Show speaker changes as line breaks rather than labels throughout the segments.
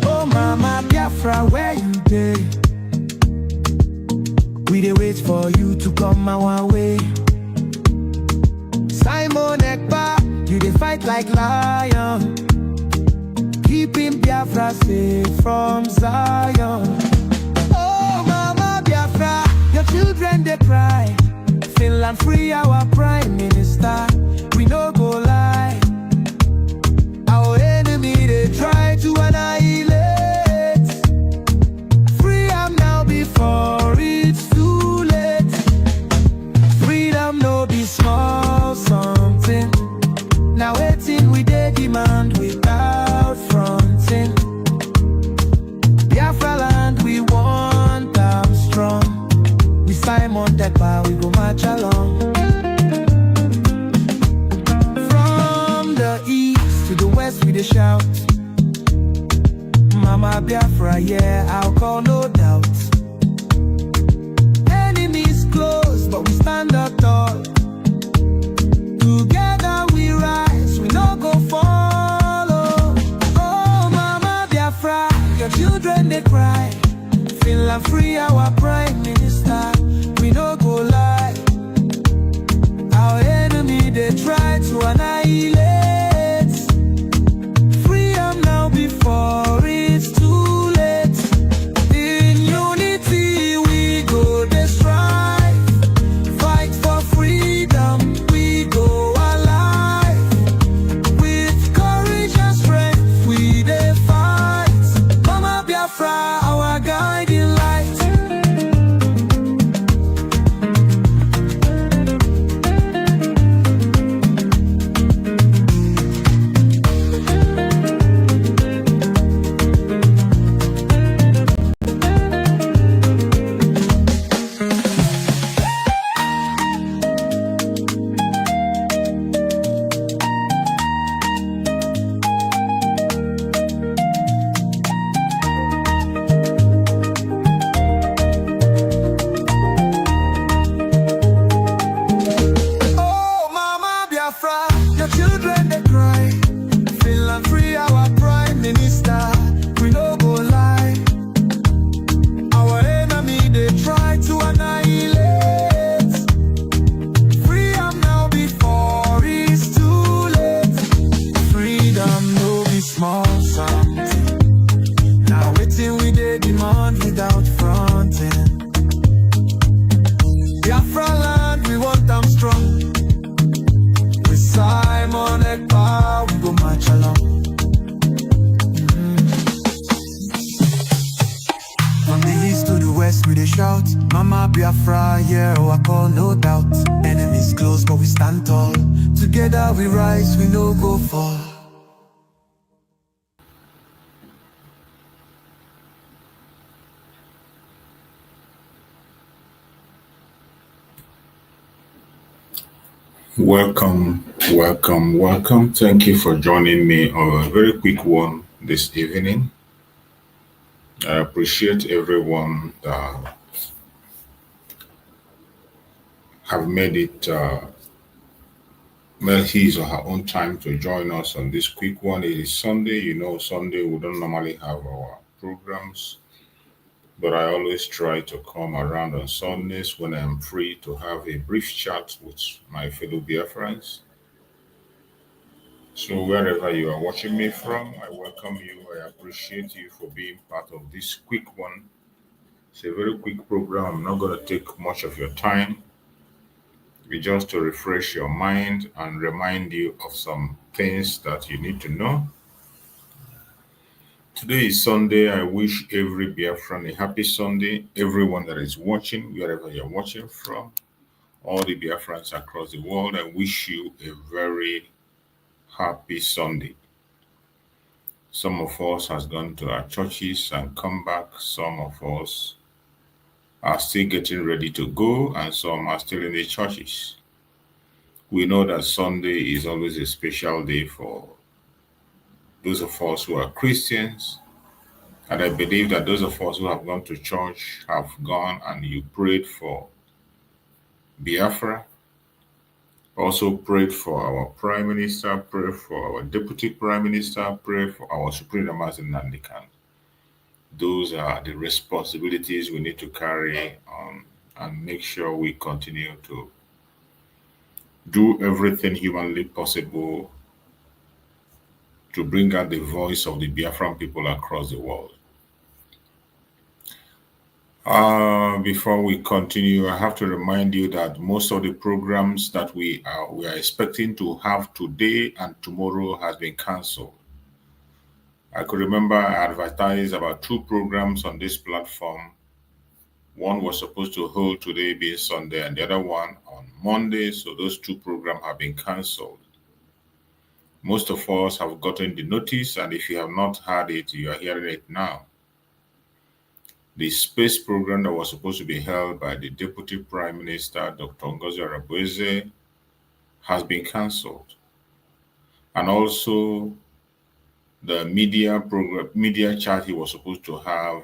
Oh, Mama Biafra, where you dey? We dey wait for you to come our way. Simon Ekpa, you dey fight like lion, keeping Biafra safe from Zion. Oh, Mama Biafra, your children they cry. Finland free our prime minister. We no go lie. Our enemy they try to annihilate. Free am now before it's too late. Freedom no be small something. Now waiting we dey demand without fronting. Biafra land we want them strong. We Simon Ekpa, we go march along. From the east to the west we dey shout, Mama Biafra, yeah, I'll call no doubt. Enemies close, but we stand up tall. Together we rise, we no go follow. Oh, Mama Biafra, your children they cry. Finland free our prime minister. We no go lie. Our enemy they try to annihilate. Free am now before it's too late. In unity we go dey strive. Fight for freedom, we go alive. With courage and strength we dey fight. Mama Biafra, our guiding light. Oh, Mama Biafra, your children they cry. Finland free our prime minister. We no go lie. Our enemy they try to annihilate. Free am now before it's too late. Freedom no be small something. Now waiting we dey demand without fronting. Biafra land, we want them strong. With Simon Ekpa, we go march along. From the east to the west, we dey shout, Mama Biafra, yeah, I call no doubt. Enemies close, but we stand tall. Together we rise, we no go fall.
Welcome, welcome, welcome. Thank you for joining me on a very quick one this evening. I appreciate everyone that have made his or her own time to join us on this quick one. It is Sunday. You know, Sunday we don't normally have our programs, but I always try to come around on Sundays when I'm free to have a brief chat with my fellow Biafrans. So wherever you are watching me from, I welcome you. I appreciate you for being part of this quick one. It's a very quick program. I'm not going to take much of your time. It's just to refresh your mind and remind you of some things that you need to know. Today is Sunday. I wish every Biafran a happy Sunday. Everyone that is watching, wherever you're watching from, all the Biafrans across the world, I wish you a very happy Sunday. Some of us has gone to our churches and come back. Some of us are still getting ready to go, and some are still in the churches. We know that Sunday is always a special day for those of us who are Christians, and I believe that those of us who have gone to church have gone and you prayed for Biafra, Also prayed for our Prime Minister, pray for our Deputy Prime Minister, pray for our Supreme Master Nandikan. Those are the responsibilities we need to carry on and make sure we continue to do everything humanly possible to bring out the voice of the Biafran people across the world. Before we continue, I have to remind you that most of the programs that we are expecting to have today and tomorrow has been cancelled. I could remember I advertised about 2 programs on this platform. One was supposed to hold today being Sunday and the other one on Monday, so those 2 programs have been cancelled. Most of us have gotten the notice, and if you have not heard it, you are hearing it now. The space program that was supposed to be held by the Deputy Prime Minister, DrNgoziOrabueze, has been cancelled. And also the media chat he was supposed to have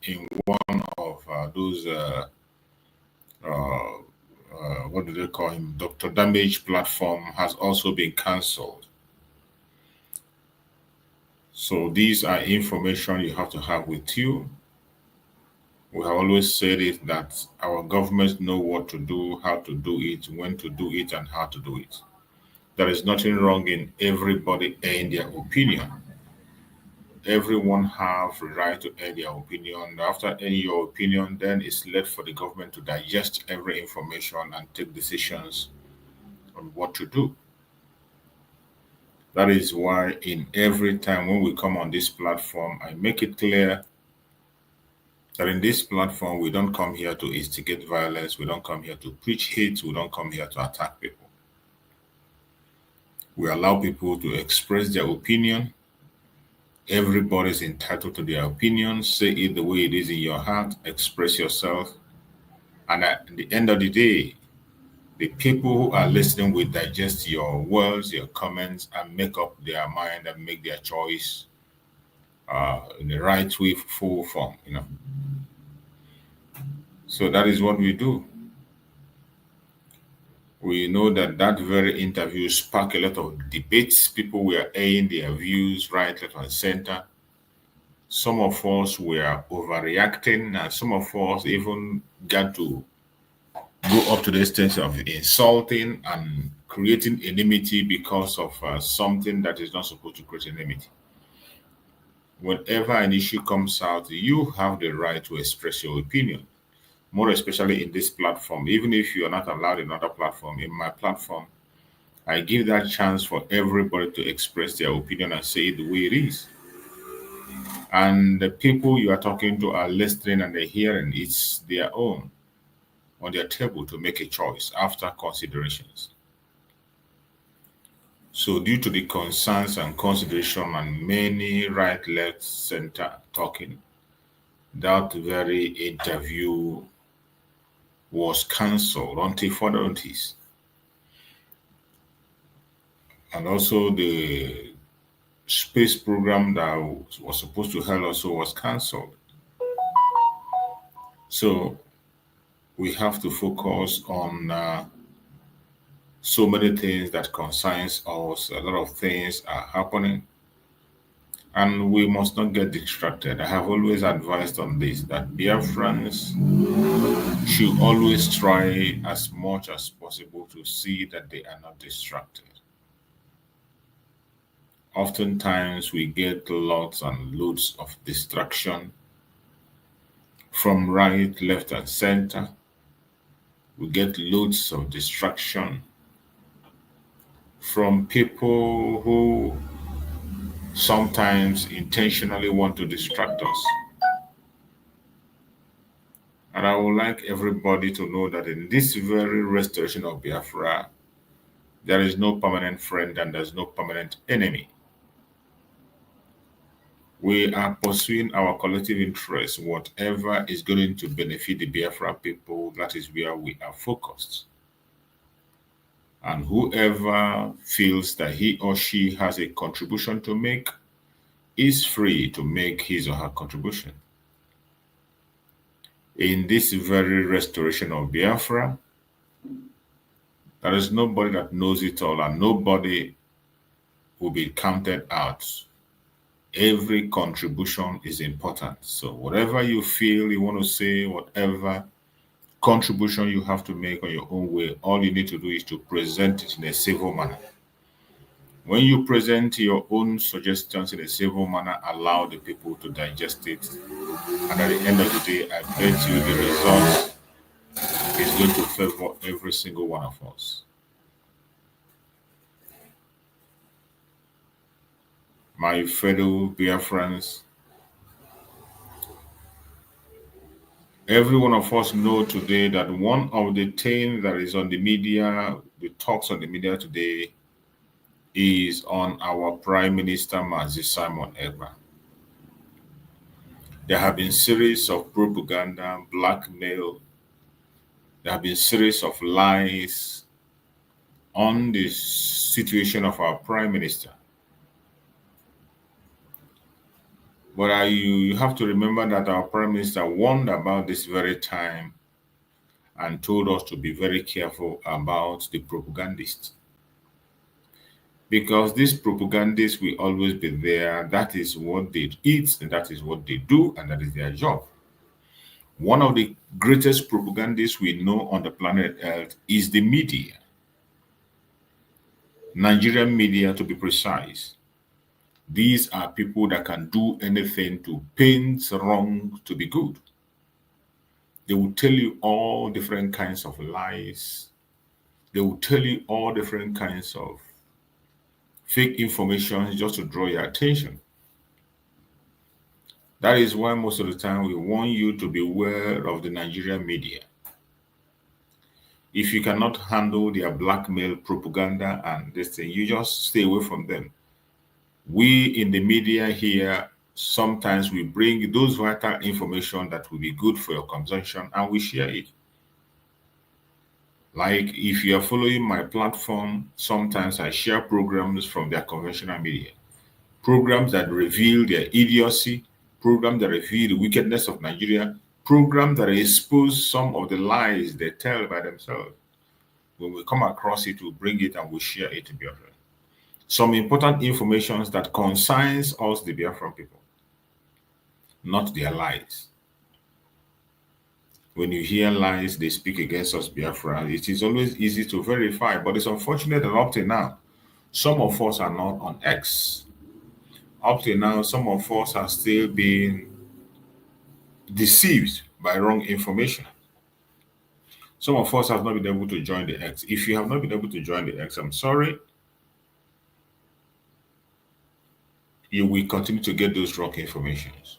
in one of those, what do they call him, Dr. Damage platform has also been cancelled. So these are information you have to have with you. We have always said it that our governments know what to do, how to do it, when to do it, and how to do it. There is nothing wrong in everybody airing their opinion. Everyone have the right to air their opinion. After airing your opinion, then it's left for the government to digest every information and take decisions on what to do. That is why in every time when we come on this platform, I make it clear that in this platform, we don't come here to instigate violence. We don't come here to preach hate. We don't come here to attack people. We allow people to express their opinion. Everybody is entitled to their opinion. Say it the way it is in your heart. Express yourself. And at the end of the day, the people who are listening will digest your words, your comments, and make up their mind and make their choice in the right way, full form, So that is what we do. We know that very interview sparked a lot of debates. People were airing their views right, left, and center. Some of us were overreacting, and some of us even got to go up to the extent of insulting and creating enmity because of something that is not supposed to create enmity. Whenever an issue comes out, you have the right to express your opinion. More especially in this platform, even if you are not allowed in another platform, in my platform, I give that chance for everybody to express their opinion and say it the way it is. And the people you are talking to are listening and they're hearing. It's their own on their table to make a choice after considerations. So due to the concerns and consideration and many right, left, center talking, that very interview was cancelled until further notice. And also the space program that was supposed to held also was cancelled. So we have to focus on so many things that concerns us. A lot of things are happening. And we must not get distracted. I have always advised on this, that Biafrans should always try as much as possible to see that they are not distracted. Oftentimes we get lots and loads of distraction from right, left, and center. We get loads of distraction from people who sometimes intentionally want to distract us. And I would like everybody to know that in this very restoration of Biafra, there is no permanent friend and there's no permanent enemy. We are pursuing our collective interests. Whatever is going to benefit the Biafra people, that is where we are focused. And whoever feels that he or she has a contribution to make is free to make his or her contribution. In this very restoration of Biafra, There is nobody that knows it all, and nobody will be counted out. Every contribution is important. So whatever you feel you want to say, whatever contribution you have to make on your own way, all you need to do is to present it in a civil manner. When you present your own suggestions in a civil manner, allow the people to digest it. And at the end of the day, I bet you the result is going to favor every single one of us. My fellow Biafrans, every one of us know today that one of the things that is on the media, the talks on the media today, is on our Prime Minister, Mazi Simon Ekpa. There have been series of propaganda, blackmail. There have been series of lies on the situation of our Prime Minister. But you have to remember that our Prime Minister warned about this very time and told us to be very careful about the propagandists. Because these propagandists will always be there. That is what they eat, and that is what they do, and that is their job. One of the greatest propagandists we know on the planet Earth is the media. Nigerian media, to be precise. These are people that can do anything to paint wrong to be good. They will tell you all different kinds of lies. They will tell you all different kinds of fake information just to draw your attention. That is why most of the time we want you to be aware of the Nigerian media. If you cannot handle their blackmail, propaganda, and this thing, you just stay away from them. We in the media here, sometimes we bring those vital information that will be good for your consumption and we share it. Like if you are following my platform, sometimes I share programs from their conventional media. Programs that reveal their idiocy, programs that reveal the wickedness of Nigeria, programs that expose some of the lies they tell by themselves. When we come across it, we'll bring it and we'll share it to Biafra. Some important information that concerns us, the Biafran people, not their lies. When you hear lies, they speak against us, Biafra. It is always easy to verify, but it's unfortunate that up to now, some of us are not on X. Up to now, some of us are still being deceived by wrong information. Some of us have not been able to join the X. If you have not been able to join the X, I'm sorry. You will continue to get those wrong informations.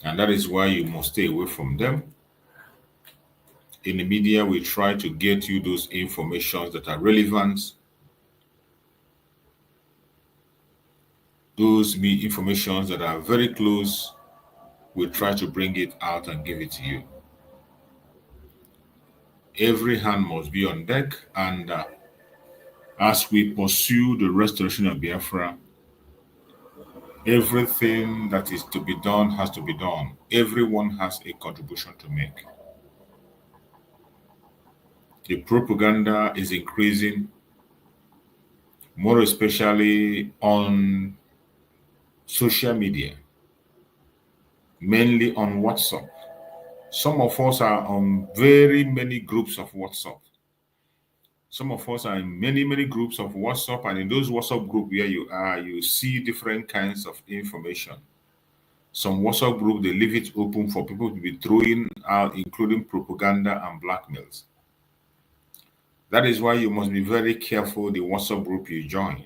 And that is why you must stay away from them. In the media, we try to get you those informations that are relevant. Those informations that are very close, we try to bring it out and give it to you. Every hand must be on deck, and as we pursue the restoration of Biafra, everything that is to be done has to be done. Everyone has a contribution to make. The propaganda is increasing, more especially on social media, mainly on WhatsApp. Some of us are on very many groups of WhatsApp. Some of us are in many, many groups of WhatsApp, and in those WhatsApp groups where you are, you see different kinds of information. Some WhatsApp groups, they leave it open for people to be throwing out, including propaganda and blackmails. That is why you must be very careful the WhatsApp group you join.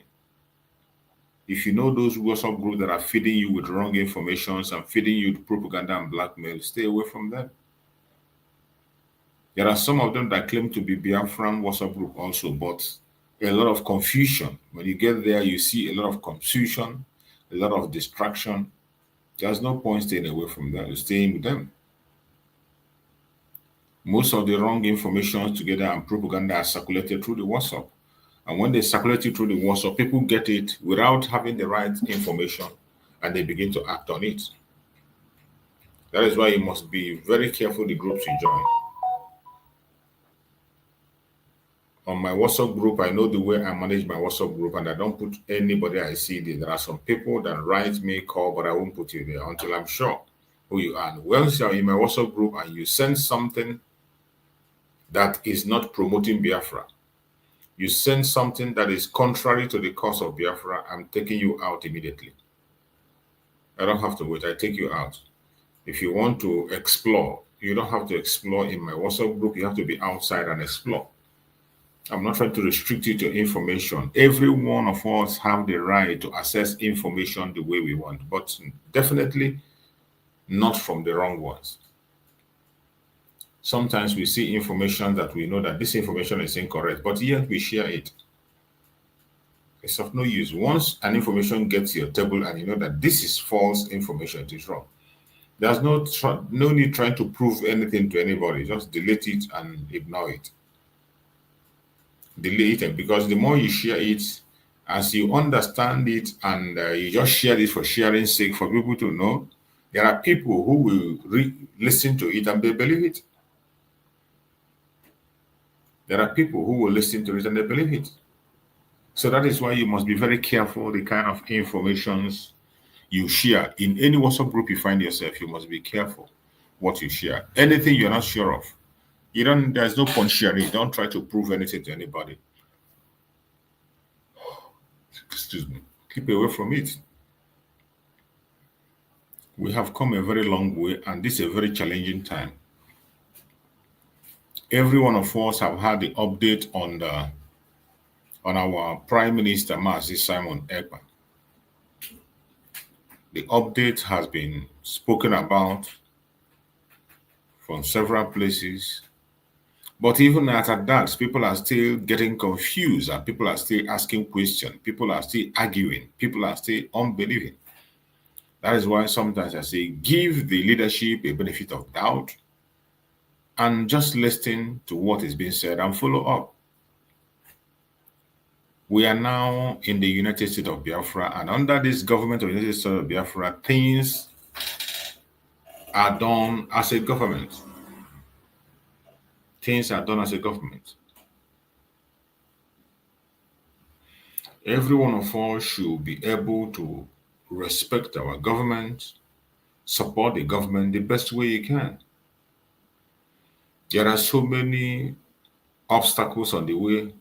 If you know those WhatsApp groups that are feeding you with wrong information and feeding you with propaganda and blackmail, stay away from them. There are some of them that claim to be Biafran WhatsApp group also, but a lot of confusion. When you get there, you see a lot of confusion, a lot of distraction. There's no point staying away from them, staying with them. Most of the wrong information together and propaganda are circulated through the WhatsApp. And when they circulate it through the WhatsApp, people get it without having the right information and they begin to act on it. That is why you must be very careful the groups you join. On my WhatsApp group, I know the way I manage my WhatsApp group, and I don't put anybody I see there. There are some people that write me, call, but I won't put you there until I'm sure who you are. And once you're in my WhatsApp group and you send something that is not promoting Biafra, you send something that is contrary to the cause of Biafra, I'm taking you out immediately. I don't have to wait. I take you out. If you want to explore, you don't have to explore in my WhatsApp group. You have to be outside and explore. I'm not trying to restrict you to information. Every one of us have the right to access information the way we want, but definitely not from the wrong ones. Sometimes we see information that we know that this information is incorrect, but yet we share it. It's of no use. Once an information gets to your table and you know that this is false information, it is wrong. There's no need trying to prove anything to anybody. Just delete it and ignore it. Delete it, because the more you share it, as you understand it and you just share it for sharing's sake, for people to know, there are people who will listen to it and they believe it. There are people who will listen to it and they believe it. So that is why you must be very careful the kind of informations you share. In any WhatsApp group you find yourself, you must be careful what you share. Anything you're not sure of, there's no point sharing. Don't try to prove anything to anybody. Excuse me. Keep away from it. We have come a very long way, and this is a very challenging time. Every one of us have had the update on our Prime Minister, Mazi Simon Ekpa. The update has been spoken about from several places. But even at that, people are still getting confused and people are still asking questions. People are still arguing. People are still unbelieving. That is why sometimes I say, give the leadership a benefit of doubt and just listen to what is being said and follow up. We are now in the United States of Biafra, and under this government of the United States of Biafra, things are done as a government. Things are done as a government. Every one of us should be able to respect our government, support the government the best way you can. There are so many obstacles on the way.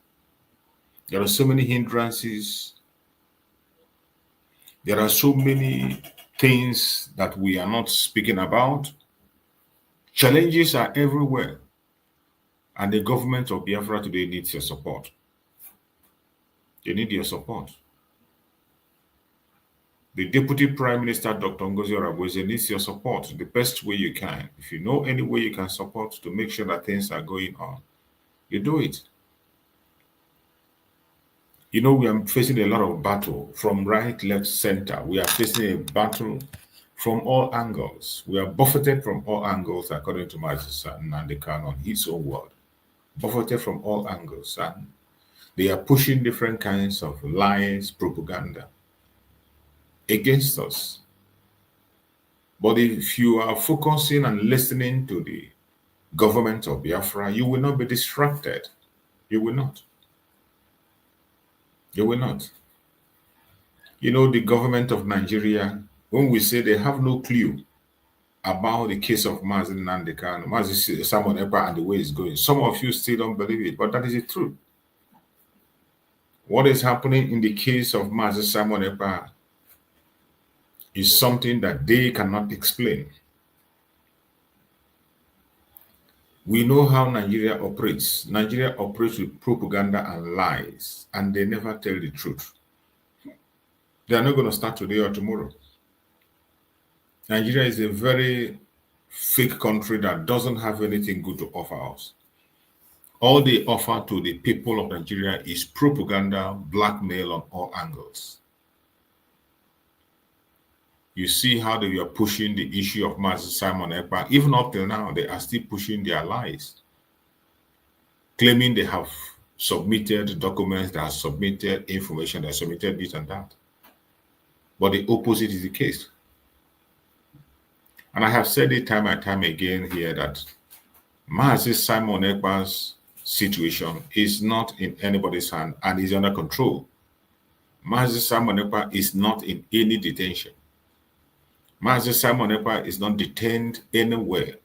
There are so many hindrances. There are so many things that we are not speaking about. Challenges are everywhere. And the government of Biafra today needs your support. They need your support. The Deputy Prime Minister, Dr. NgoziOrabueze, needs your support the best way you can. If you know any way you can support to make sure that things are going on, you do it. We are facing a lot of battle from right, left, center. We are facing a battle from all angles. We are buffeted from all angles, according to Mazi Nnamdi Kanu on his own word. Buffeted from all angles, and they are pushing different kinds of lies, propaganda against us. But if you are focusing and listening to the government of Biafra, you will not be distracted. You will not. You will not. The government of Nigeria, when we say they have no clue about the case of Mazi Nnamdi Kanu, Mazi Simon Ekpa, and the way it's going, some of you still don't believe it, but that is the truth. What is happening in the case of Mazi Simon Ekpa is something that they cannot explain. We know how Nigeria operates. Nigeria operates with propaganda and lies, and they never tell the truth. They are not going to start today or tomorrow. Nigeria is a very fake country that doesn't have anything good to offer us. All they offer to the people of Nigeria is propaganda, blackmail on all angles. You see how they are pushing the issue of Mazi Simon Ekpa. Even up till now, they are still pushing their lies, claiming they have submitted documents, they have submitted information, they have submitted this and that. But the opposite is the case. And I have said it time and time again here that Mazi Simon Ekpa's situation is not in anybody's hand and is under control. Mazi Simon Ekpa is not in any detention. Mazi Simon Ekpa is not detained anywhere.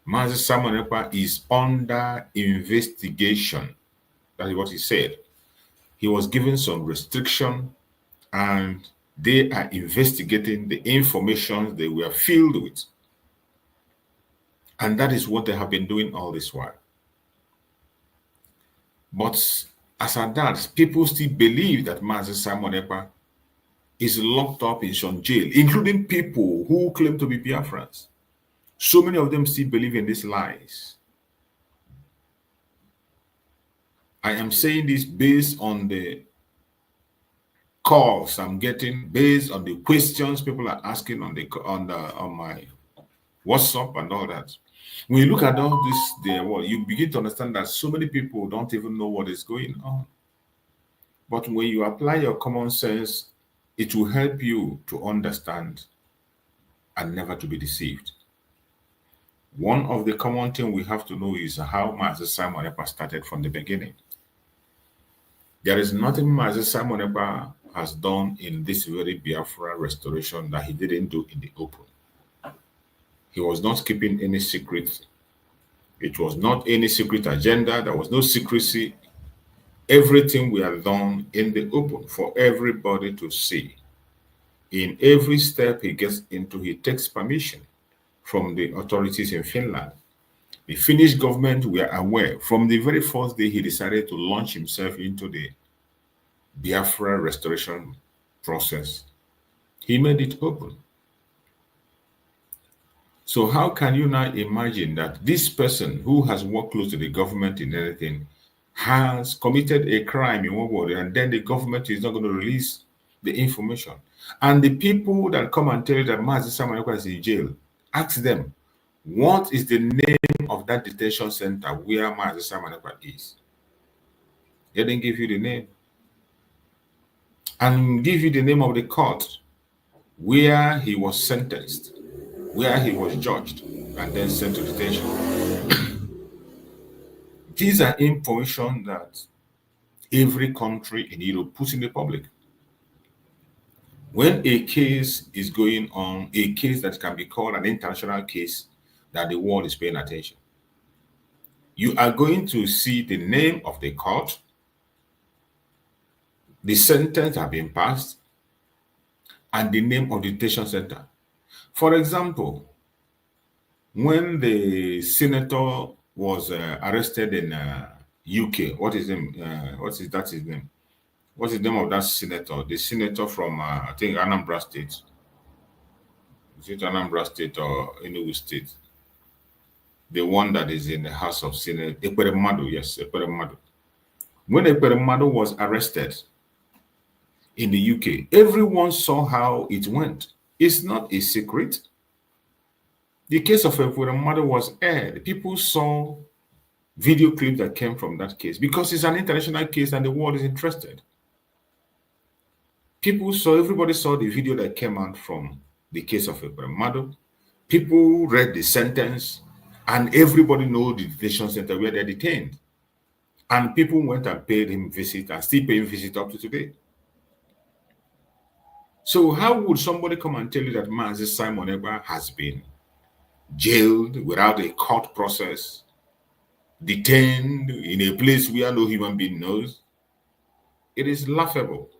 Mazi Simon Ekpa is under investigation. That is what he said. He was given some restriction and they are investigating the information they were filled with. And that is what they have been doing all this while. But as at that, people still believe that Mazi Simon Ekpa is locked up in some jail, including people who claim to be Biafrans. So many of them still believe in these lies. I am saying this based on the calls I'm getting, based on the questions people are asking on my WhatsApp and all that. When you look at all this, you begin to understand that so many people don't even know what is going on. But when you apply your common sense, it will help you to understand and never to be deceived. One of the common things we have to know is how Mazi Simon Ekpa started from the beginning. There is nothing Mazi Simon Ekpa has done in this very Biafra restoration that he didn't do in the open. He was not keeping any secret. It was not any secret agenda. There was no secrecy. Everything we have done in the open for everybody to see. In every step he gets into, he takes permission from the authorities in Finland. The Finnish government were aware from the very first day he decided to launch himself into the Biafra restoration process. He made it open. So how can you now imagine that this person who has worked close to the government in anything has committed a crime in one word, and then the government is not going to release the information? And the people that come and tell you that Mazi Simon Ekpa is in jail, ask them, what is the name of that detention center where Mazi Simon Ekpa is? They didn't give you the name. And give you the name of the court where he was sentenced, where he was judged, and then sent to detention. These are information that every country in Europe puts in the public. When a case is going on, a case that can be called an international case, that the world is paying attention, you are going to see the name of the court, the sentence have been passed, and the name of the detention center. For example, when the senator was arrested in UK, what is his name? What's his name? What's the name of that senator? The senator from, I think, Anambra State. Is it Anambra State or Enugu State? The one that is in the House of Senate. Ekweremadu, yes, Ekweremadu. When Ekweremadu was arrested in the UK, everyone saw how it went. It's not a secret. The case of Ekweremadu was aired. People saw video clips that came from that case because it's an international case and the world is interested. Everybody saw the video that came out from the case of Ekweremadu. People read the sentence, and everybody knows the detention center where they're detained. And people went and paid him visit and still paying visit up to today. So how would somebody come and tell you that Mazi Simon Ekpa has been jailed without a court process, detained in a place where no human being knows? It is laughable.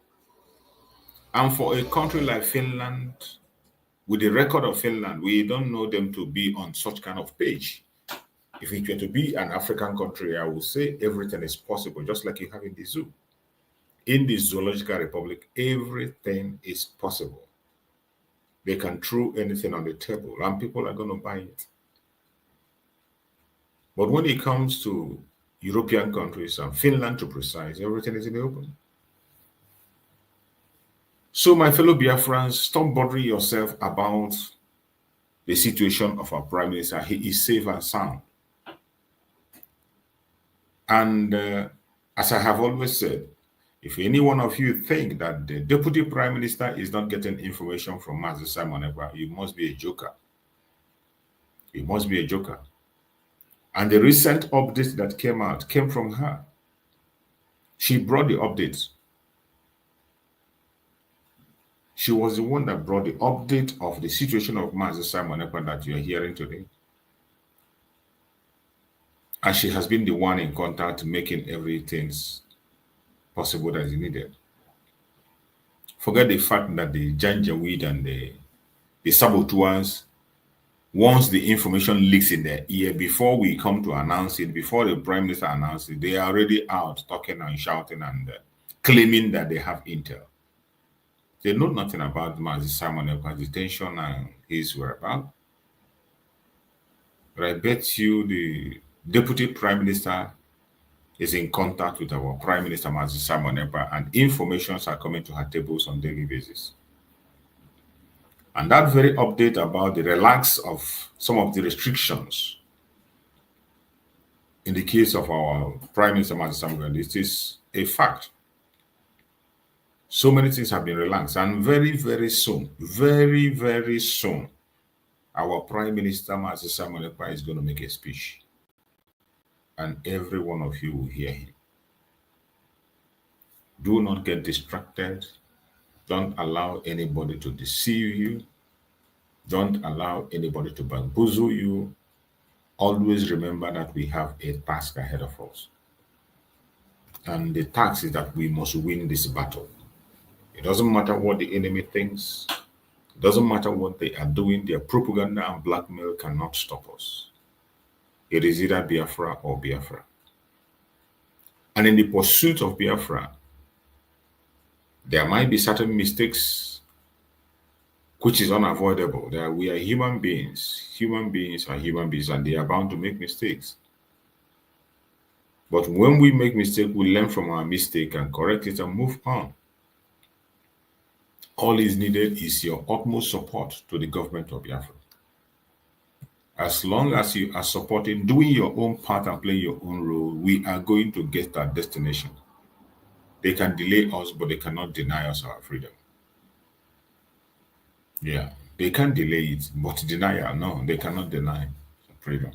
And for a country like Finland, with the record of Finland, we don't know them to be on such kind of page. If it were to be an African country, I would say everything is possible, just like you have in the zoo. In the Zoological Republic, everything is possible. They can throw anything on the table, and people are going to buy it. But when it comes to European countries, and Finland to precise, everything is in the open. So my fellow Biafrans, stop bothering yourself about the situation of our Prime Minister. He is safe and sound. And as I have always said, if any one of you think that the Deputy Prime Minister is not getting information from Mazi Simon Ekpa, you must be a joker. You must be a joker. And the recent update that came out came from her. She brought the updates. She was the one that brought the update of the situation of Mazi Simon Ekpa that you are hearing today. And she has been the one in contact making everything possible that is needed. Forget the fact that the Janjaweed and the saboteurs, once the information leaks in their ear, before we come to announce it, before the Prime Minister announces it, they are already out talking and shouting and claiming that they have intel. They know nothing about Mazi Simon Ekpa's detention and his whereabouts. But I bet you the Deputy Prime Minister is in contact with our Prime Minister Mazi Simon Ekpa, and informations are coming to her tables on a daily basis. And that very update about the relax of some of the restrictions in the case of our Prime Minister Mazi Simon Ekpa, it is a fact. So many things have been relaxed, and very, very soon, very, very soon, our Prime Minister Mazi Simon Ekpa is going to make a speech. And every one of you will hear him. Do not get distracted. Don't allow anybody to deceive you. Don't allow anybody to bamboozle you. Always remember that we have a task ahead of us. And the task is that we must win this battle. It doesn't matter what the enemy thinks. It doesn't matter what they are doing. Their propaganda and blackmail cannot stop us. It is either Biafra or Biafra. And in the pursuit of Biafra, there might be certain mistakes which is unavoidable. That we are human beings. Human beings are human beings, and they are bound to make mistakes. But when we make mistakes, we learn from our mistake and correct it and move on. All is needed is your utmost support to the government of Biafra. As long as you are supporting, doing your own part and playing your own role, we are going to get our destination. They can delay us, but they cannot deny us our freedom. Yeah, they can delay it, but denial, no, they cannot deny freedom.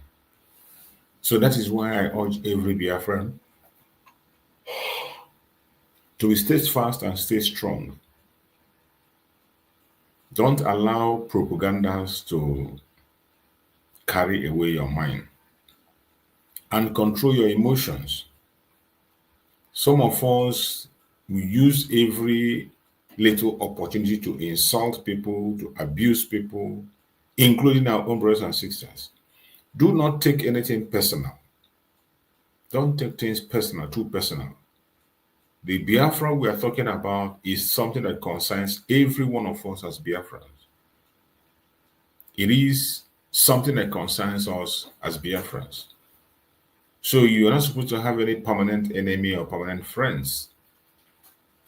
So that is why I urge every Biafran to stay fast and stay strong. Don't allow propagandas to carry away your mind and control your emotions. Some of us, we use every little opportunity to insult people, to abuse people, including our own brothers and sisters. Do not take anything personal. Don't take things personal, too personal. The Biafra we are talking about is something that concerns every one of us as Biafrans. It is something that concerns us as Biafrans. So you're not supposed to have any permanent enemy or permanent friends.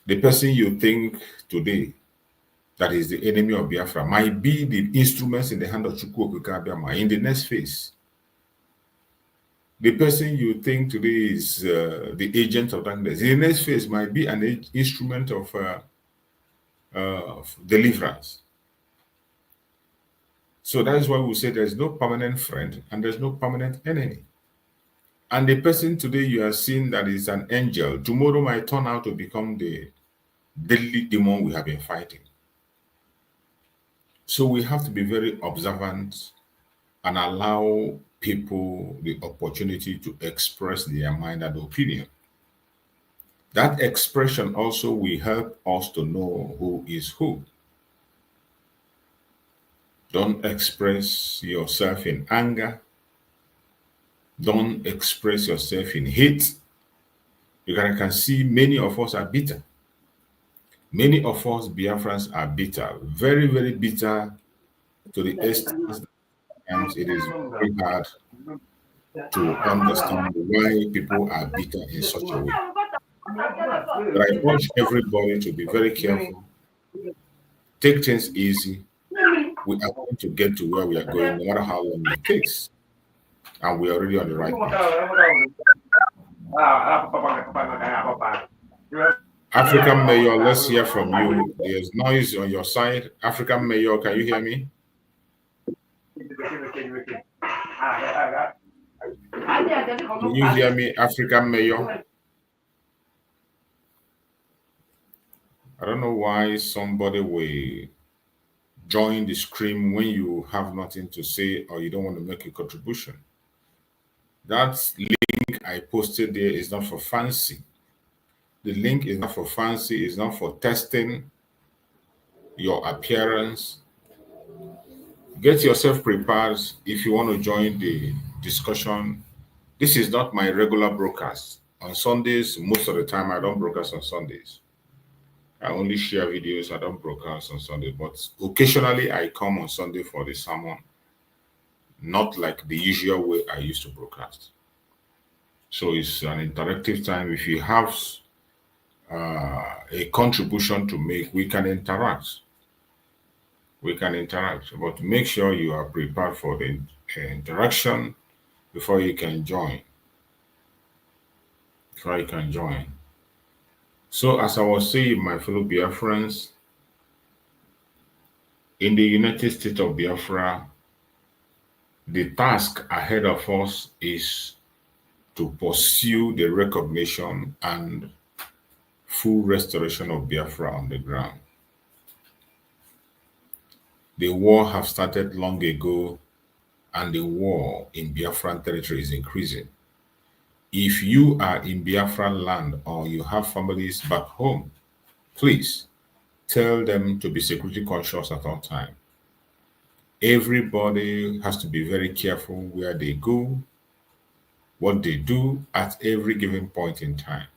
The person you think today that is the enemy of Biafra might be the instruments in the hand of Chukwu Okike in the next phase. The person you think today is the agent of darkness in the next phase might be an instrument of deliverance. So that is why we say there is no permanent friend and there's no permanent enemy. And the person today you are seeing that is an angel, tomorrow might turn out to become the deadly demon we have been fighting. So we have to be very observant and allow people the opportunity to express their mind and opinion. That expression also will help us to know who is who. Don't express yourself in anger. Don't express yourself in hate. You can see many of us are bitter. Many of us Biafrans are bitter, very, very bitter, to the extent that sometimes it is very hard to understand why people are bitter in such a way. But I urge everybody to be very careful. Take things easy. We are going to get to where we are going, no matter how long it takes. And we are already on the right path. African Mayor, let's hear from you. There's noise on your side. African Mayor, can you hear me? Can you hear me, African Mayor? I don't know why somebody will join the stream when you have nothing to say or you don't want to make a contribution. That link I posted there is not for fancy. The link is not for fancy, it's not for testing your appearance. Get yourself prepared if you want to join the discussion. This is not my regular broadcast. On Sundays, most of the time, I don't broadcast on Sundays. I only share videos, I don't broadcast on Sunday. But occasionally, I come on Sunday for the sermon. Not like the usual way I used to broadcast. So it's an interactive time. If you have a contribution to make, we can interact. We can interact, but make sure you are prepared for the interaction before you can join. So as I was saying, my fellow Biafrans, in the United States of Biafra, the task ahead of us is to pursue the recognition and full restoration of Biafra on the ground. The war has started long ago, and the war in Biafran territory is increasing. If you are in Biafran land or you have families back home, please tell them to be security conscious at all times. Everybody has to be very careful where they go, what they do at every given point in time.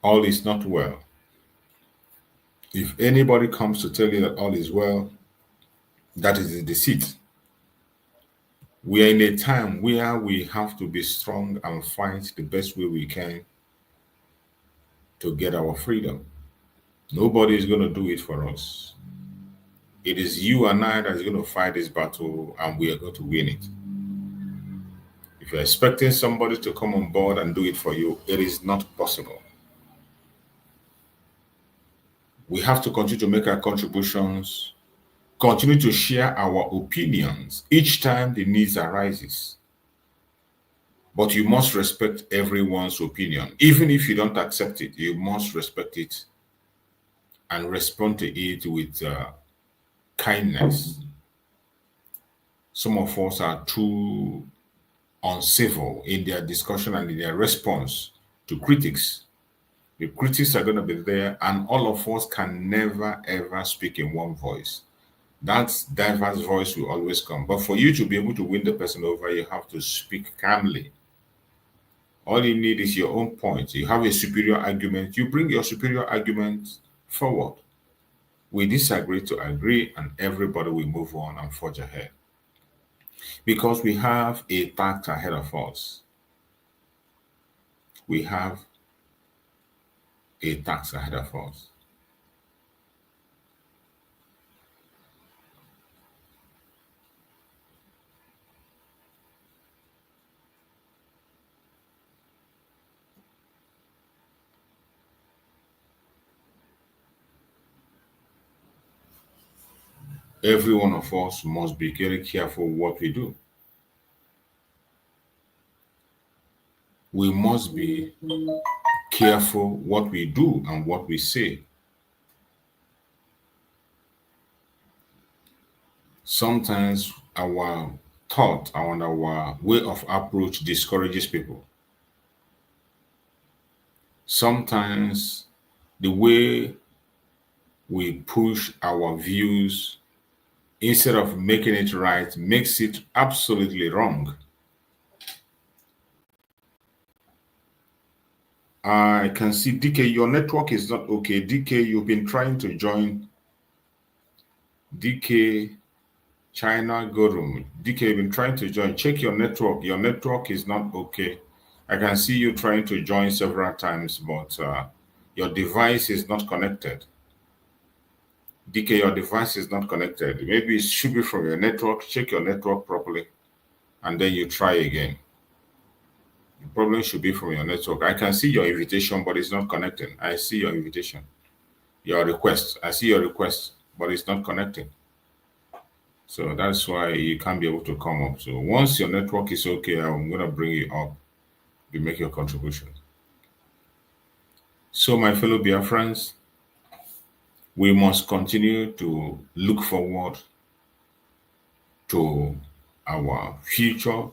All is not well. If anybody comes to tell you that all is well, that is a deceit. We are in a time where we have to be strong and fight the best way we can to get our freedom. Nobody is going to do it for us. It is you and I that is going to fight this battle, and we are going to win it. If you're expecting somebody to come on board and do it for you, it is not possible. We have to continue to make our contributions, continue to share our opinions each time the needs arises. But you must respect everyone's opinion. Even if you don't accept it, you must respect it and respond to it with kindness. Some of us are too uncivil in their discussion and in their response to critics. The critics are going to be there, and all of us can never ever speak in one voice. That diverse voice will always come. But for you to be able to win the person over, you have to speak calmly. All you need is your own point. You have a superior argument. You bring your superior argument forward. We disagree to agree, and everybody will move on and forge ahead. Because we have a task ahead of us. We have a task ahead of us. Every one of us must be very careful what we do. We must be careful what we do and what we say. Sometimes our thought and our way of approach discourages people. Sometimes the way we push our views instead of making it right makes it absolutely wrong. I can see DK, your network is not okay. DK, you've been trying to join. DK, China Gorum. DK, you've been trying to join. Check your network. Your network is not okay. I can see you trying to join several times, but your device is not connected. DK, your device is not connected. Maybe it should be from your network. Check your network properly, and then you try again. The problem should be from your network. I can see your invitation, but it's not connecting. I see your invitation, your request. I see your request, but it's not connecting. So that's why you can't be able to come up. So once your network is okay, I'm going to bring you up to make your contribution. So my fellow Biafrans, we must continue to look forward to our future.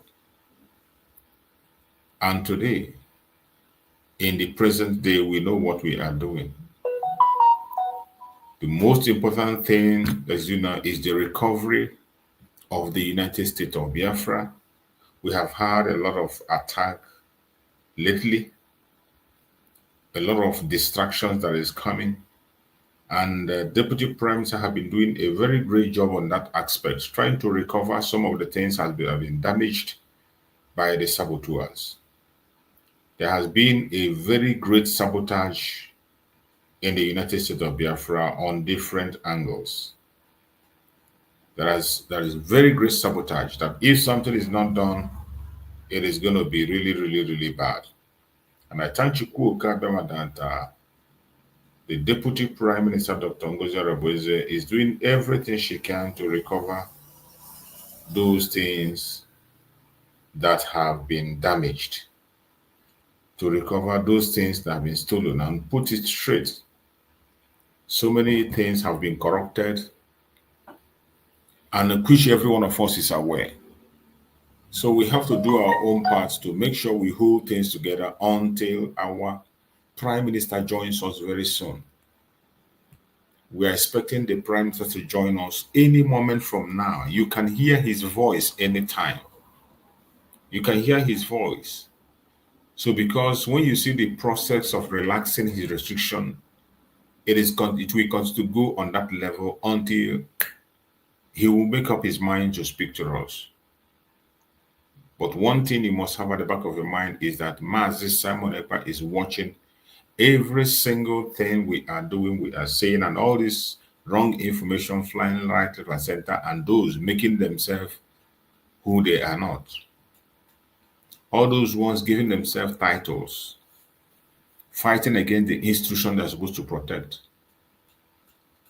And today, in the present day, we know what we are doing. The most important thing, as you know, is the recovery of the United States of Biafra. We have had a lot of attack lately, a lot of distractions that is coming. And Deputy Prime Minister have been doing a very great job on that aspect, trying to recover some of the things that have been damaged by the saboteurs. There has been a very great sabotage in the United States of Biafra on different angles. There is very great sabotage that if something is not done, it is going to be really, really, really bad. And I thank you, that the Deputy Prime Minister, Dr. NgoziOrabueze, is doing everything she can to recover those things that have been damaged, to recover those things that have been stolen and put it straight. So many things have been corrupted, and which every one of us is aware. So we have to do our own part to make sure we hold things together until our Prime Minister joins us very soon. We are expecting the Prime Minister to join us any moment from now. You can hear his voice anytime. You can hear his voice. So because when you see the process of relaxing his restriction, it will continue to go on that level until he will make up his mind to speak to us. But one thing you must have at the back of your mind is that Mazi Simon Ekpa is watching every single thing we are doing, we are saying, and all this wrong information flying right, left, and center, and those making themselves who they are not. All those ones giving themselves titles, fighting against the institution they're supposed to protect,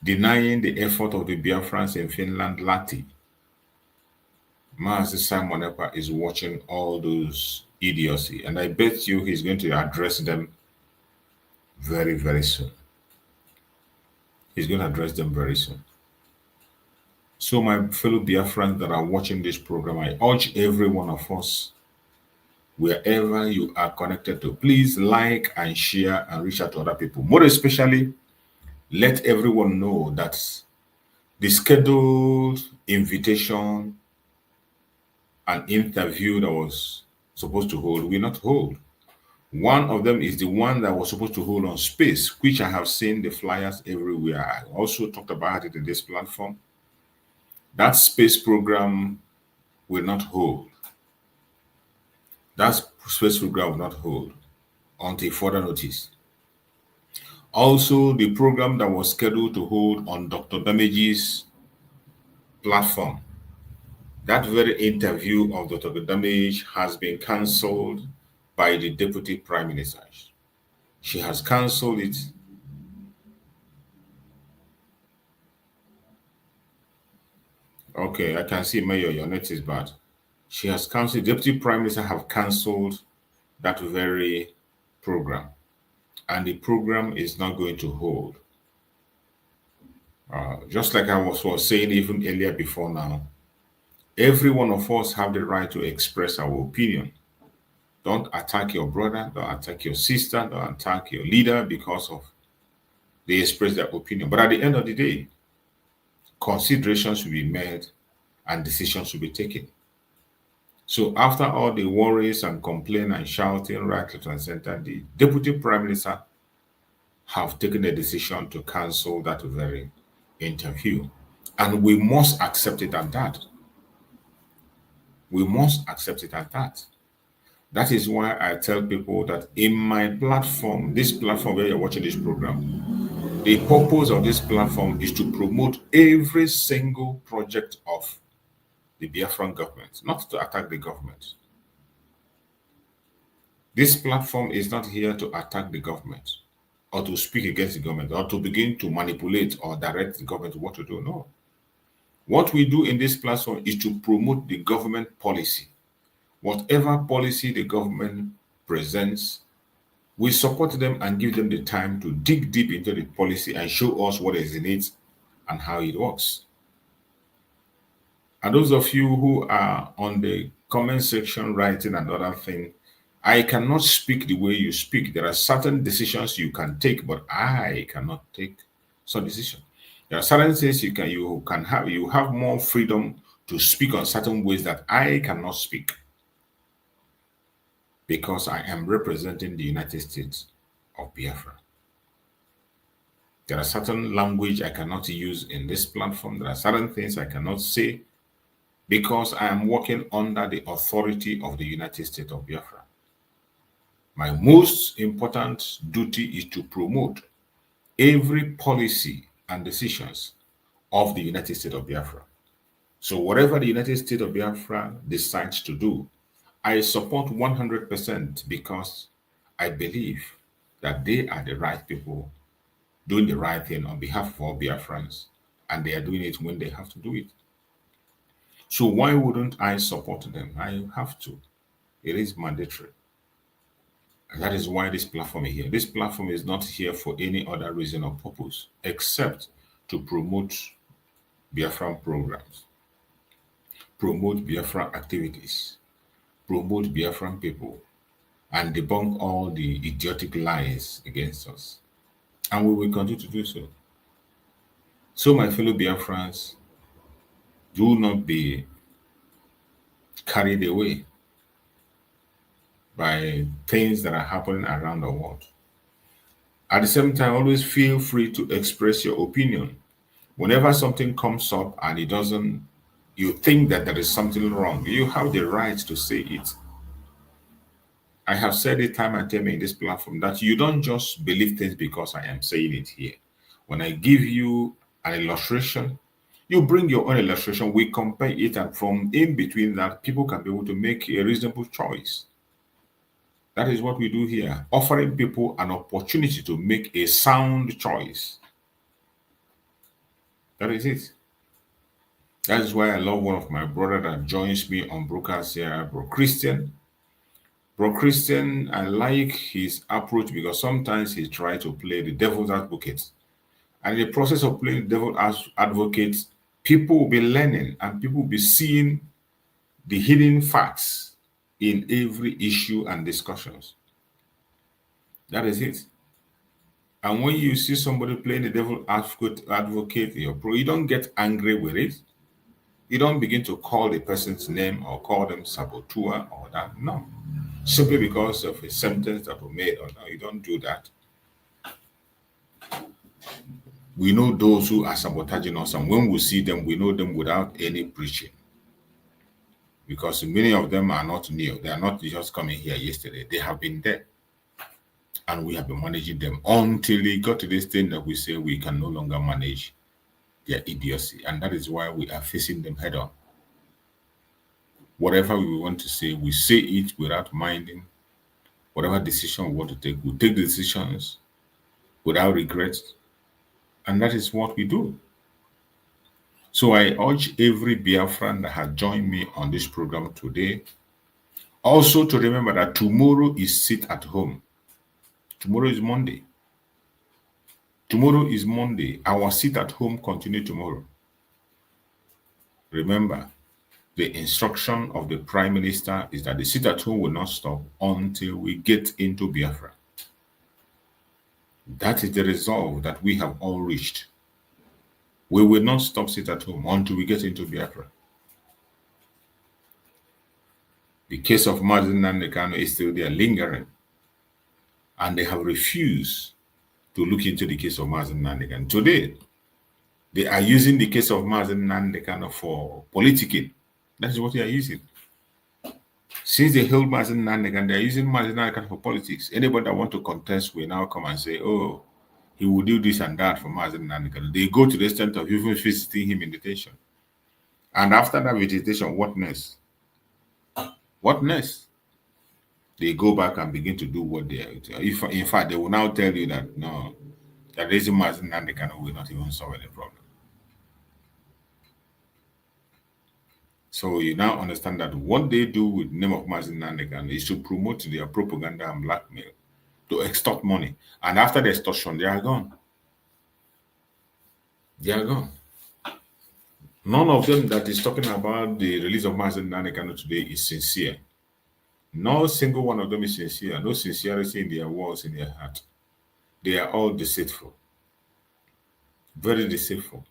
denying the effort of the Biafrans in Finland, Lati. Mazi Simon Ekpa is watching all those idiocy, and I bet you he's going to address them very, very soon. He's going to address them very soon. So my fellow Biafrans that are watching this program, I urge every one of us, wherever you are connected to, please like and share and reach out to other people. More especially, let everyone know that the scheduled invitation and interview that was supposed to hold will not hold. One of them is the one that was supposed to hold on space, which I have seen the flyers everywhere. I also talked about it in this platform. That space program will not hold. That space program will not hold until further notice. Also, the program that was scheduled to hold on Dr. Damage's platform, that very interview of Dr. Damage has been cancelled by the Deputy Prime Minister. She has cancelled it. Okay, I can see, Mayor, your net is bad. She has cancelled, Deputy Prime Minister have cancelled that very program. And the program is not going to hold. Just like I was saying even earlier before now, every one of us have the right to express our opinion. Don't attack your brother, don't attack your sister, don't attack your leader because of they express their opinion. But at the end of the day, considerations will be made and decisions will be taken. So after all the worries and complaint and shouting right, left, and center, the Deputy Prime Minister have taken a decision to cancel that very interview. And we must accept it at that. We must accept it at that. That is why I tell people that in my platform, this platform where you're watching this program, the purpose of this platform is to promote every single project of the Biafran government, not to attack the government. This platform is not here to attack the government or to speak against the government or to begin to manipulate or direct the government what to do. No. What we do in this platform is to promote the government policy. Whatever policy the government presents, we support them and give them the time to dig deep into the policy and show us what is in it and how it works. And those of you who are on the comment section writing and other thing, I cannot speak the way you speak. There are certain decisions you can take, but I cannot take some decisions. There are certain things you have more freedom to speak on certain ways that I cannot speak, because I am representing the United States of Biafra. There are certain language I cannot use in this platform. There are certain things I cannot say because I am working under the authority of the United States of Biafra. My most important duty is to promote every policy and decisions of the United States of Biafra. So whatever the United States of Biafra decides to do, I support 100% because I believe that they are the right people doing the right thing on behalf of all Biafrans, and they are doing it when they have to do it. So why wouldn't I support them? I have to. It is mandatory. And that is why this platform is here. This platform is not here for any other reason or purpose except to promote Biafran programs, promote Biafran activities, promote Biafran people, and debunk all the idiotic lies against us. And we will continue to do so. So, my fellow Biafrans, do not be carried away by things that are happening around the world. At the same time, always feel free to express your opinion. Whenever something comes up and you think that there is something wrong, you have the right to say it. I have said it time and time in this platform that you don't just believe things because I am saying it here. When I give you an illustration, you bring your own illustration, we compare it, and from in between that, people can be able to make a reasonable choice. That is what we do here, offering people an opportunity to make a sound choice. That is it. That is why I love one of my brother that joins me on broadcast here, Bro Christian. Bro Christian, I like his approach because sometimes he tries to play the devil's advocate. And in the process of playing the devil's advocate, people will be learning and people will be seeing the hidden facts in every issue and discussions. That is it. And when you see somebody playing the devil's advocate, you don't get angry with it. You don't begin to call the person's name or call them saboteur or that. No. Simply because of a sentence that was made or no, you don't do that. We know those who are sabotaging us, and when we see them, we know them without any preaching. Because many of them are not new. They are not just coming here yesterday. They have been there. And we have been managing them until they got to this thing that we say we can no longer manage their idiocy. And that is why we are facing them head on. Whatever we want to say, we say it without minding. Whatever decision we want to take, we take the decisions without regrets. And that is what we do. So I urge every Biafran that has joined me on this program today also to remember that tomorrow is sit at home. Tomorrow is Monday. Tomorrow is Monday. Our sit at home continue tomorrow. Remember, the instruction of the Prime Minister is that the sit at home will not stop until we get into Biafra. That is the resolve that we have all reached. We will not stop sit at home until we get into Biafra. The case of Mazi Nnamdi Kanu is still there lingering. And they have refused to look into the case of Mazi Nnamdi Kanu. Today, they are using the case of Mazi Nnamdi Kanu for politicking. That is what they are using. Since they held Mazi Nnamdi Kanu, they are using Mazi Nnamdi Kanu for politics. Anybody that want to contest will now come and say, oh, he will do this and that for Mazi Nnamdi Kanu. They go to the extent of even visiting him in detention. And after that visitation, what next? What next? They go back and begin to do what they are. If, in fact, they will now tell you that no, that raising Mazi Nnamdi Kanu will not even solve any problem. So you now understand that what they do with the name of Mazin Nandegan is to promote their propaganda and blackmail, to extort money. And after the extortion, they are gone. They are gone. None of them that is talking about the release of Mazin Nandegan today is sincere. No single one of them is sincere. No sincerity in their words, in their heart. They are all deceitful. Very deceitful.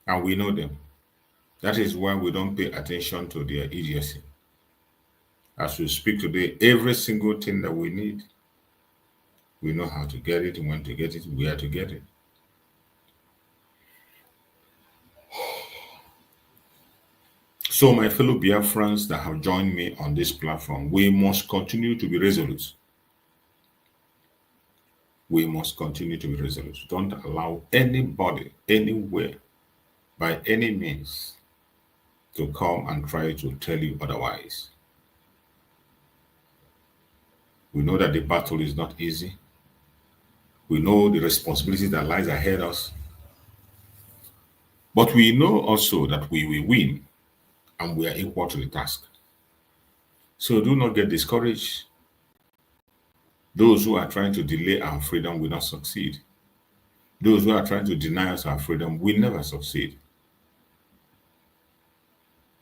And we know them. That is why we don't pay attention to their idiocy. As we speak today, every single thing that we need, we know how to get it, when to get it, where to get it. So my fellow Biafrans that have joined me on this platform, we must continue to be resolute. We must continue to be resolute. Don't allow anybody, anywhere, by any means, to come and try to tell you otherwise. We know that the battle is not easy. We know the responsibility that lies ahead of us. But we know also that we will win and we are equal to the task. So do not get discouraged. Those who are trying to delay our freedom will not succeed. Those who are trying to deny us our freedom will never succeed.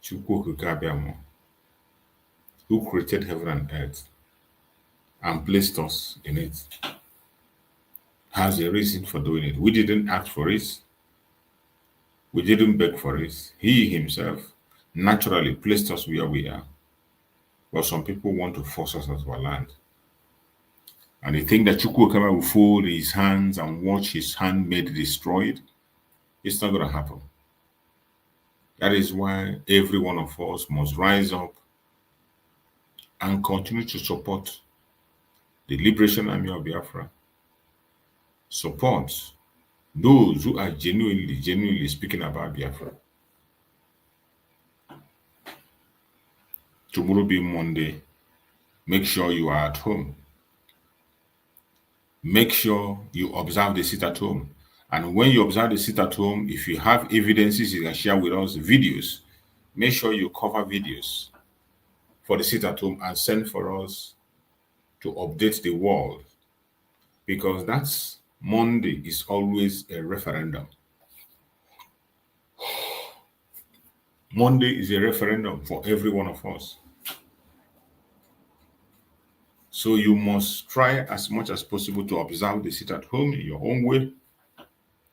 Who created heaven and earth and placed us in it has a reason for doing it. We didn't ask for it. We didn't beg for it. He himself naturally placed us where we are. But some people want to force us out of our land. And they think that Chukwukama will fold his hands and watch his handmaid destroyed. It's not going to happen. That is why every one of us must rise up and continue to support the Liberation Army of Biafra. Support those who are genuinely speaking about Biafra. Tomorrow being Monday, make sure you are at home. Make sure you observe the sit at home. And when you observe the sit at home, if you have evidences you can share with us, videos, make sure you cover videos for the sit at home and send for us to update the world. Because that's Monday is always a referendum. Monday is a referendum for every one of us. So you must try as much as possible to observe the sit at home in your own way.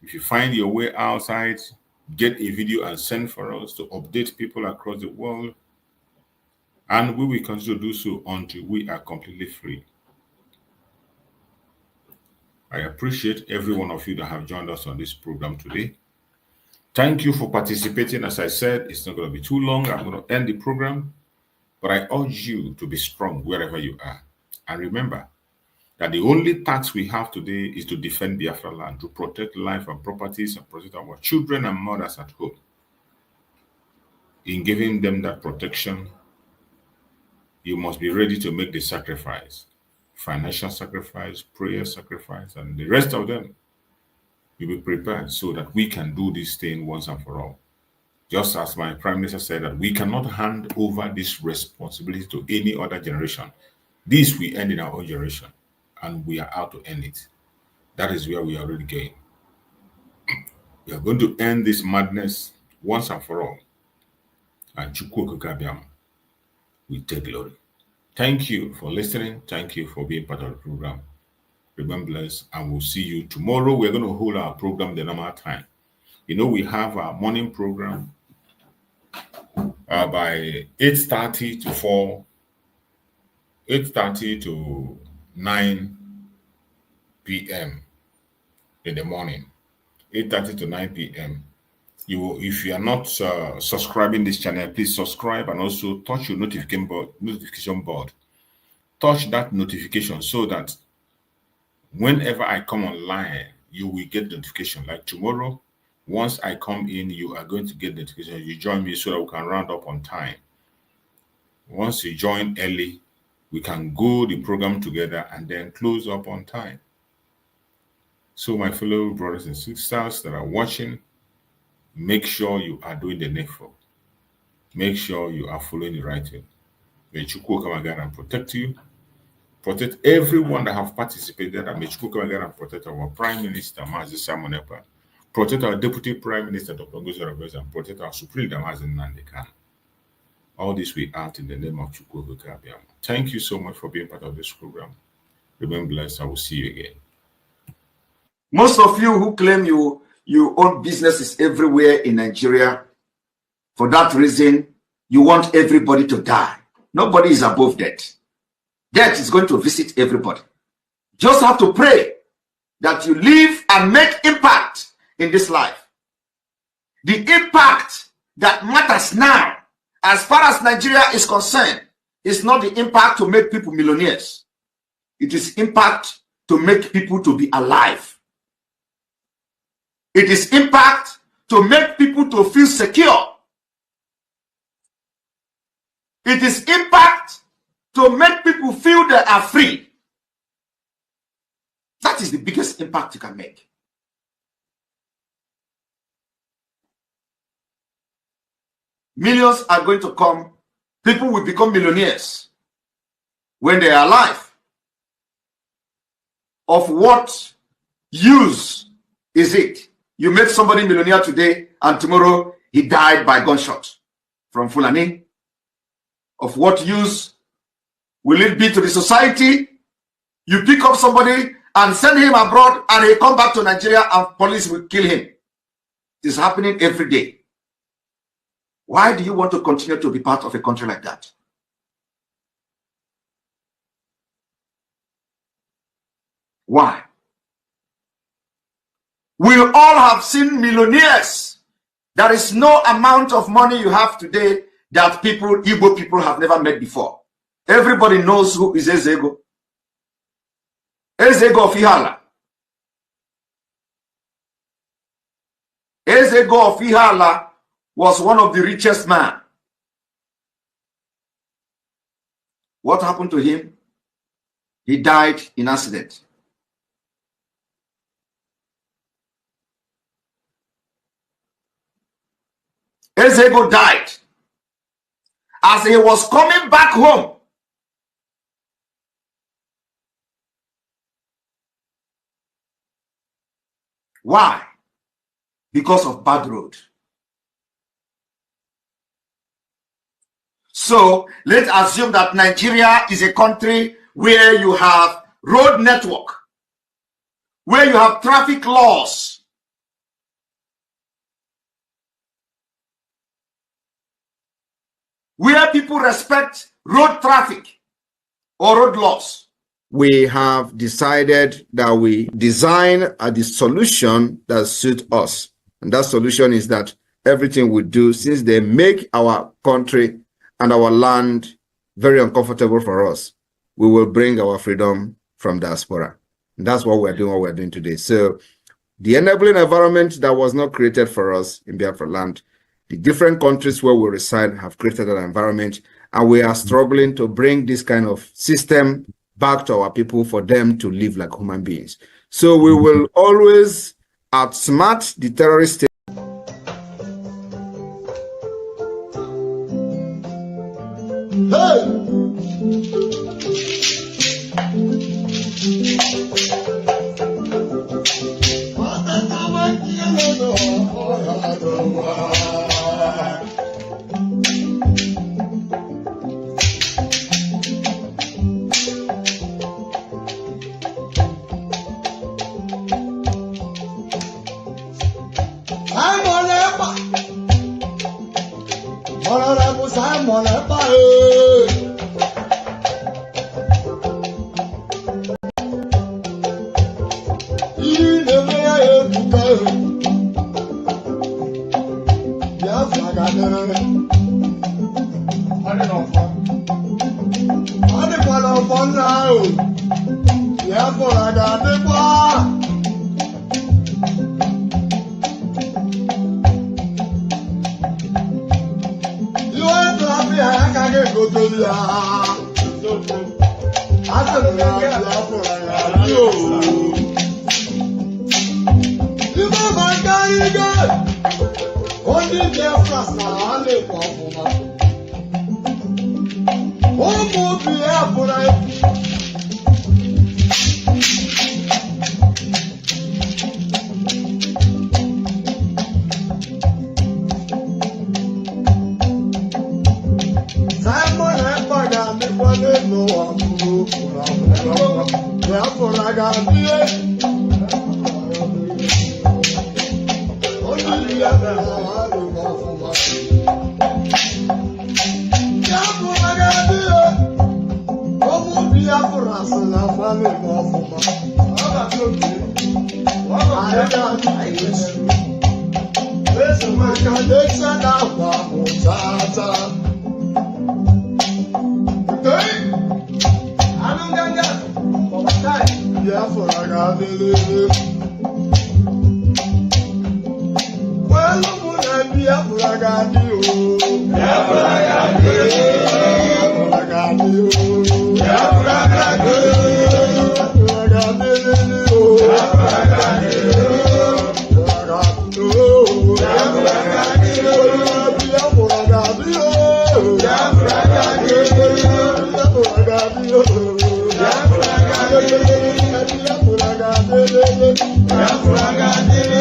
If you find your way outside, get a video and send for us to update people across the world. And we will continue to do so until we are completely free. I appreciate every one of you that have joined us on this program today. Thank you for participating. As I said, it's not going to be too long. I'm going to end the program. But I urge you to be strong wherever you are. And remember that the only task we have today is to defend Biafra land, to protect life and properties and protect our children and mothers at home. In giving them that protection, you must be ready to make the sacrifice. Financial sacrifice, prayer sacrifice, and the rest of them. You be prepared so that we can do this thing once and for all. Just as my Prime Minister said that we cannot hand over this responsibility to any other generation. This we end in our own generation, and we are out to end it. That is where we are already going. We are going to end this madness once and for all. And Chukwuka we take glory. Thank you for listening. Thank you for being part of the program. Remember blessed, and we'll see you tomorrow. We're going to hold our program the normal time. You know, we have our morning program by 8:30 to 4, 8:30 to 9 p.m. in the morning, 8:30 to 9 p.m. If you are not subscribing this channel, please subscribe and also touch your notification board. Touch that notification so that whenever I come online, you will get notification. Like tomorrow, once I come in, you are going to get notification. You join me so that we can round up on time. Once you join early, we can go the program together and then close up on time. So my fellow brothers and sisters that are watching, make sure you are doing the needful. make sure you are following the right way. May Chukwu come again and protect you. Protect everyone that have participated, and may Chukwu come again and protect our Prime Minister, Mazi Simon Ekpa. Protect our Deputy Prime Minister, Dr. DPMDrNgoziOrabueze, and protect our Supreme Leader, Mazi Nnamdi Kanu. All this we ask in the name of Chukwu Okike Abiama. Thank you so much for being part of this program. Remain blessed. I will see you again.
Most of you who claim you own businesses everywhere in Nigeria, for that reason, you want everybody to die. Nobody is above death. Death is going to visit everybody. Just have to pray that you live and make impact in this life. The impact that matters now, as far as Nigeria is concerned, is not the impact to make people millionaires. It is impact to make people to be alive. It is impact to make people to feel secure. It is impact to make people feel they are free. That is the biggest impact you can make. Millions are going to come. People will become millionaires when they are alive. Of what use is it? You make somebody millionaire today and tomorrow he died by gunshot from Fulani. Of what use will it be to the society? You pick up somebody and send him abroad and he come back to Nigeria and police will kill him. It is happening every day. Why do you want to continue to be part of a country like that? Why? We all have seen millionaires. There is no amount of money you have today that Igbo people have never met before. Everybody knows who is Ezego. Ezego of Ihala. Ezego of Ihala was one of the richest men. What happened to him? He died in accident. Ezego died as he was coming back home. Why? Because of bad road. So let's assume that Nigeria is a country where you have road network, where you have traffic laws, where people respect road traffic or road laws. We have decided that we design the solution that suits us. And that solution is that everything we do, since they make our country and our land very uncomfortable for us, we will bring our freedom from diaspora. And that's what we're doing today. So the enabling environment that was not created for us in Biafra land, the different countries where we reside have created an environment, and we are struggling to bring this kind of system back to our people for them to live like human beings. So we will always outsmart the terrorist.
Only Biafrans now live for Fuma. Oh, Biafra. Simon and Father, the one no one who therefore I got the only Biafrans and a family of my condition now, Tata. Biafra got it. Well, Biafra got you. Biafra got you. Biafra got you. Biafra got you. Biafra got you. Biafra got you. Biafra got you. Biafra got you. Biafra got you. Biafra got you.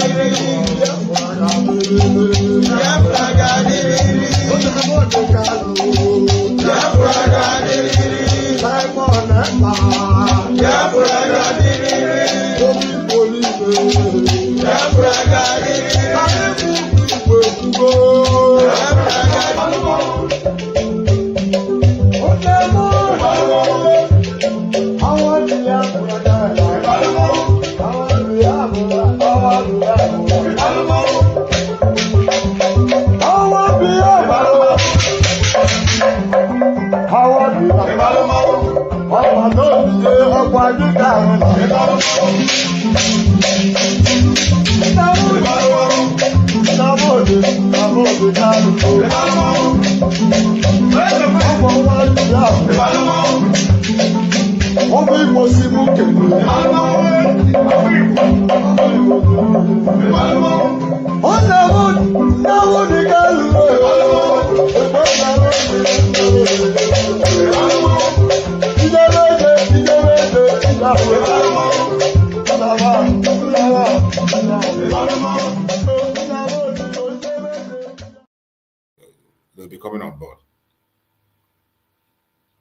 They'll be coming on board.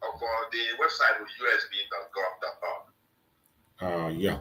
For the website with usb.gov.org.
Yeah.